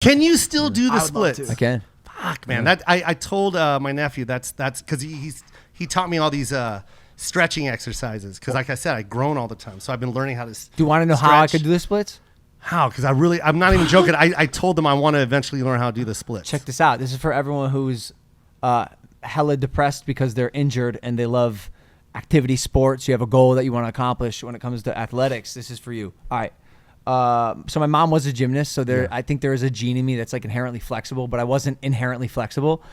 Can you still do the I would love splits? to. I can. Fuck, man. That I told my nephew that's because he taught me all these stretching exercises because, like I said, I groan all the time, so I've been learning how to. Do you want to know how I could do the splits? How? Because I'm not even joking. I told them I want to eventually learn how to do the splits. Check this out. This is for everyone who's hella depressed because they're injured and they love activity sports. You have a goal that you want to accomplish when it comes to athletics. This is for you. All right. So my mom was a gymnast, so I think there is a gene in me that's like inherently flexible, but I wasn't inherently flexible.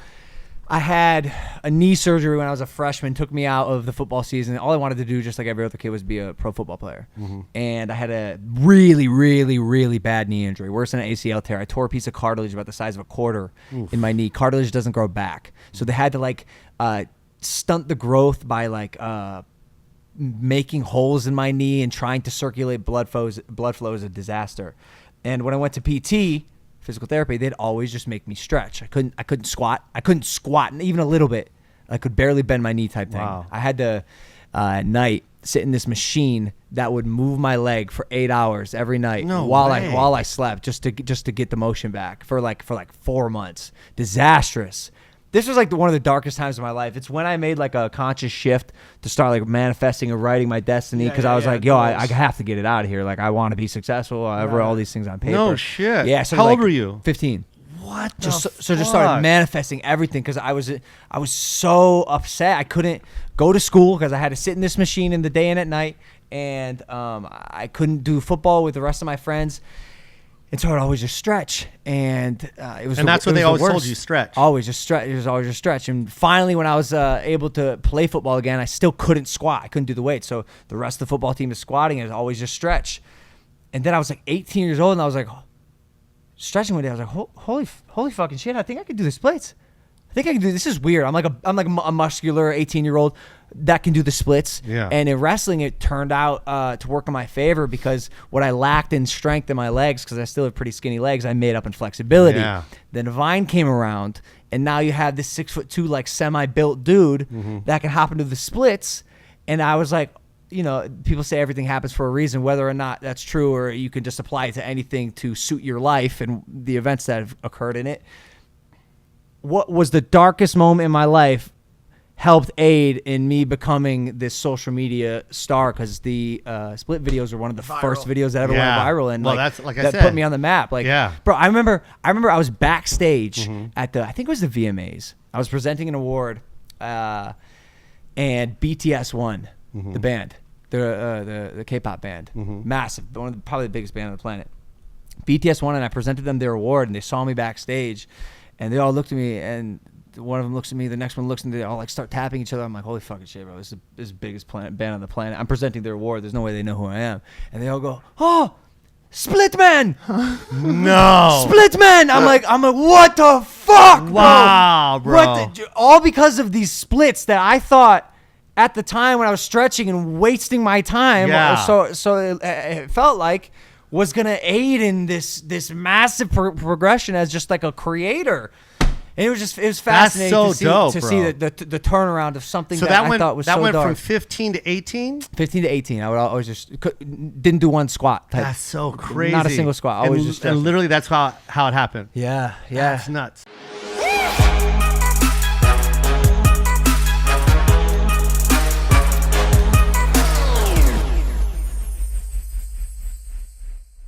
I had a knee surgery when I was a freshman, took me out of the football season. All I wanted to do, just like every other kid, was be a pro football player. Mm-hmm. And I had a really, really, really bad knee injury, worse than an ACL tear. I tore a piece of cartilage about the size of a quarter in my knee. Cartilage doesn't grow back. So they had to stunt the growth by making holes in my knee and trying to circulate blood flow is a disaster. And when I went to PT, physical therapy, they'd always just make me stretch. I couldn't squat even a little bit. I could barely bend my knee type thing. Wow. I had to at night sit in this machine that would move my leg for 8 hours every night while I slept just to get the motion back for 4 months. Disastrous. This was one of the darkest times of my life. It's when I made a conscious shift to start manifesting and writing my destiny, because I was I have to get it out of here. I want to be successful. I wrote all these things on paper. No shit. Yeah. So how old were you? 15. What? Just started manifesting everything because I was so upset. I couldn't go to school because I had to sit in this machine in the day and at night, and I couldn't do football with the rest of my friends. And so I'd always just stretch, and it was. And that's what they always told you: stretch. Always just stretch. It was always just stretch. And finally, when I was able to play football again, I still couldn't squat. I couldn't do the weight. So the rest of the football team is squatting. It was always just stretch. And then I was 18 years old, and I was stretching one day. I was holy fucking shit! I think I could do the splits. I think I can do this. Is weird. I'm like a muscular 18-year-old that can do the splits. Yeah. And in wrestling, it turned out to work in my favor because what I lacked in strength in my legs, because I still have pretty skinny legs, I made up in flexibility. Yeah. Then Vine came around, and now you have this 6'2" semi-built dude that can hop into the splits. And I was people say everything happens for a reason, whether or not that's true, or you can just apply it to anything to suit your life and the events that have occurred in it. What was the darkest moment in my life helped aid in me becoming this social media star, because the split videos were one of the first videos that ever went viral, and that's that put me on the map. Bro, I remember I was backstage at I think it was the VMAs. I was presenting an award, and BTS won, the band, the K-pop band, massive, probably the biggest band on the planet. BTS won, and I presented them their award, and they saw me backstage. And they all looked at me, and one of them looks at me, the next one looks at me, they all start tapping each other. I'm like, holy fucking shit, bro, this is the biggest band on the planet. I'm presenting their award. There's no way they know who I am. And they all go, oh, Splitman. No. Splitman. I'm like, what the fuck, bro? Wow, bro. All because of these splits that I thought at the time when I was stretching and wasting my time. Yeah. So it felt like was going to aid in this massive progression as just a creator. And it was fascinating to see the turnaround of something I thought was so dark. That went from 15 to 18? 15 to 18. I would always just didn't do one squat. That's so crazy. Not a single squat. Always and literally that's how it happened. Yeah. That's nuts.